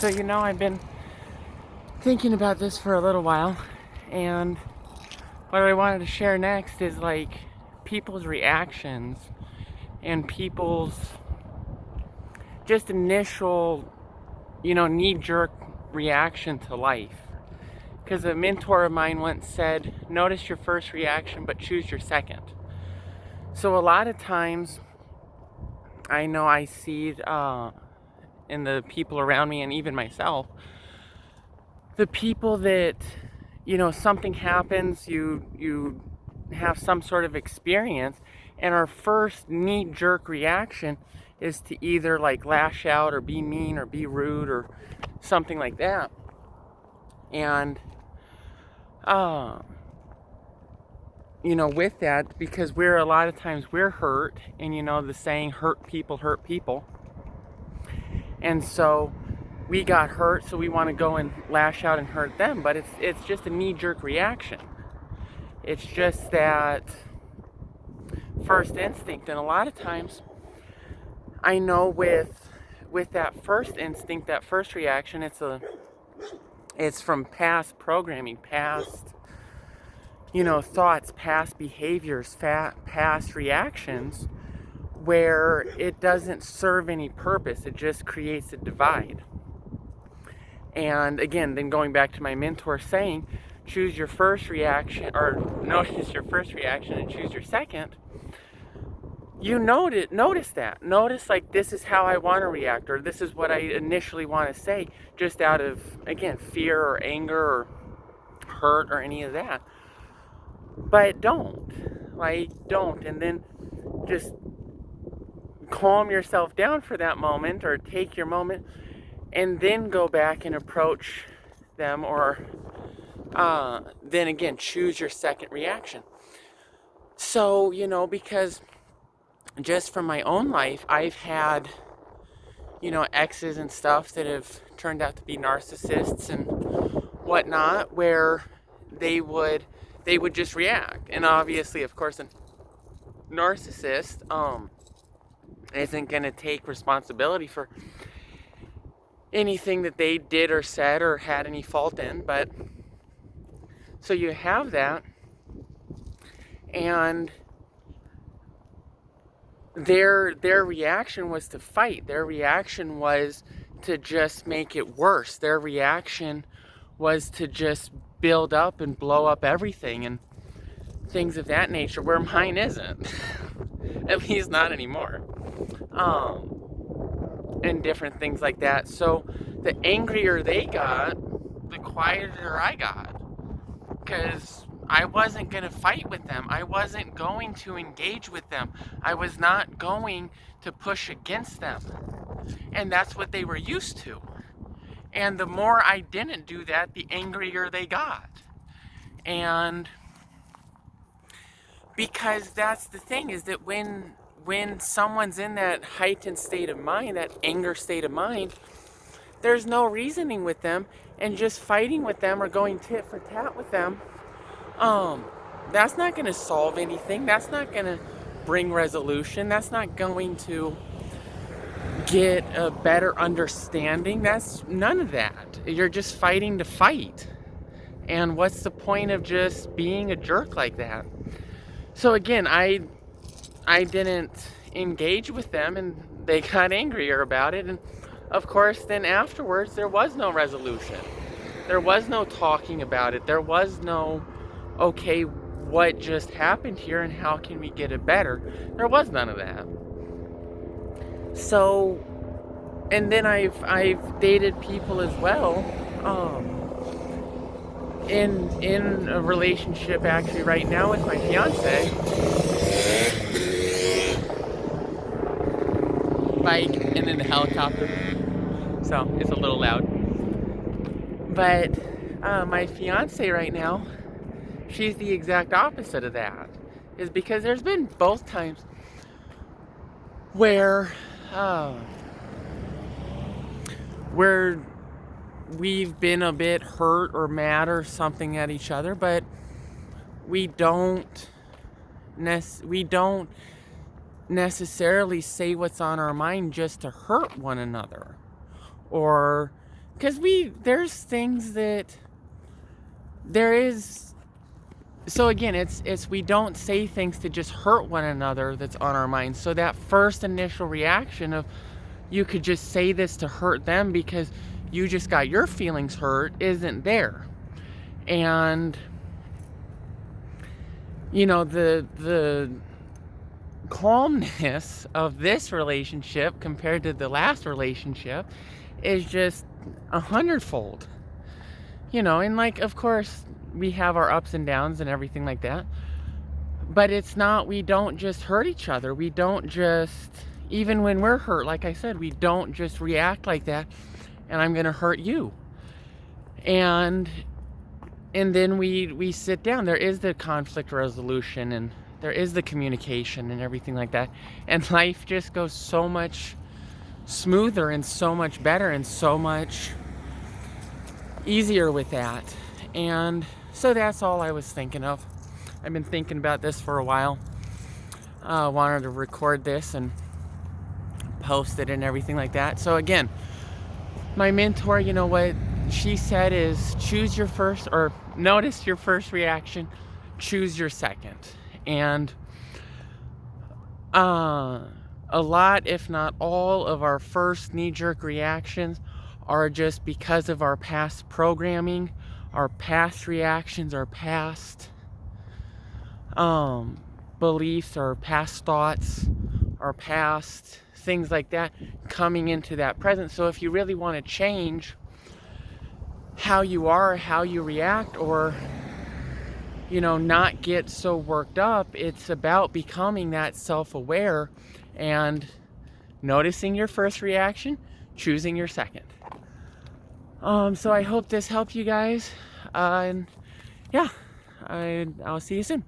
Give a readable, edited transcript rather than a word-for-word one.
So, I've been thinking about this for a little while, and what I wanted to share next is like people's reactions and people's just initial, knee-jerk reaction to life. Because a mentor of mine once said, notice your first reaction, but choose your second. So a lot of times, I know I see in the people around me and even myself, the people that, something happens, you have some sort of experience, and our first knee-jerk reaction is to either like lash out or be mean or be rude or something like that. And with that, because a lot of times we're hurt, and the saying, hurt people. And so we got hurt, so we want to go and lash out and hurt them, but it's just a knee-jerk reaction. It's just that first instinct, and a lot of times I know with that first instinct, that first reaction, it's from past programming, past thoughts, past behaviors, past reactions, where it doesn't serve any purpose. It just creates a divide. And again, then going back to my mentor saying, choose your first reaction, or notice your first reaction and choose your second. Notice that. Notice, like, this is how I want to react, or this is what I initially want to say, just out of, again, fear or anger or hurt or any of that. But don't. And then just calm yourself down for that moment, or take your moment, and then go back and approach them, or then again, choose your second reaction. So, because just from my own life, I've had, exes and stuff that have turned out to be narcissists and whatnot, where they would just react. And obviously, of course, a narcissist isn't going to take responsibility for anything that they did or said or had any fault in. But so you have that, and their reaction was to fight. Their reaction was to just make it worse. Their reaction was to just build up and blow up everything and things of that nature, where mine isn't. At least not anymore. And different things like that. So the angrier they got, the quieter I got. Because I wasn't going to fight with them. I wasn't going to engage with them. I was not going to push against them. And that's what they were used to. And the more I didn't do that, the angrier they got. And because that's the thing, is that when someone's in that heightened state of mind, that anger state of mind, there's no reasoning with them, and just fighting with them or going tit for tat with them, that's not going to solve anything. That's not going to bring resolution. That's not going to get a better understanding. That's none of that. You're just fighting to fight. And what's the point of just being a jerk like that? So again, I didn't engage with them, and they got angrier about it. And of course, then afterwards, there was no resolution. There was no talking about it. There was no, okay, what just happened here and how can we get it better? There was none of that. So, and then I've dated people as well, in a relationship actually right now with my fiance. Bike and then the helicopter, so it's a little loud. But my fiance right now, she's the exact opposite of that. Is because there's been both times where we've been a bit hurt or mad or something at each other, but we don't necessarily say what's on our mind just to hurt one another, or because there's things that there is. So again, it's we don't say things to just hurt one another that's on our minds. So that first initial reaction of, you could just say this to hurt them because you just got your feelings hurt, isn't there. And the calmness of this relationship compared to the last relationship is just 100-fold. And like, of course, we have our ups and downs and everything like that. But we don't just hurt each other. We don't just, even when we're hurt, like I said, we don't just react like that and I'm going to hurt you. And then we sit down. There is the conflict resolution and there is the communication and everything like that. And life just goes so much smoother and so much better and so much easier with that. And so that's all I was thinking of. I've been thinking about this for a while. Wanted to record this and post it and everything like that. So again, my mentor, what she said is, choose your first, or notice your first reaction, choose your second. And a lot, if not all, of our first knee-jerk reactions are just because of our past programming, our past reactions, our past beliefs, our past thoughts, our past things like that coming into that present. So if you really want to change how you are, how you react, or not get so worked up, it's about becoming that self-aware and noticing your first reaction, choosing your second. So I hope this helped you guys, and yeah, I'll see you soon.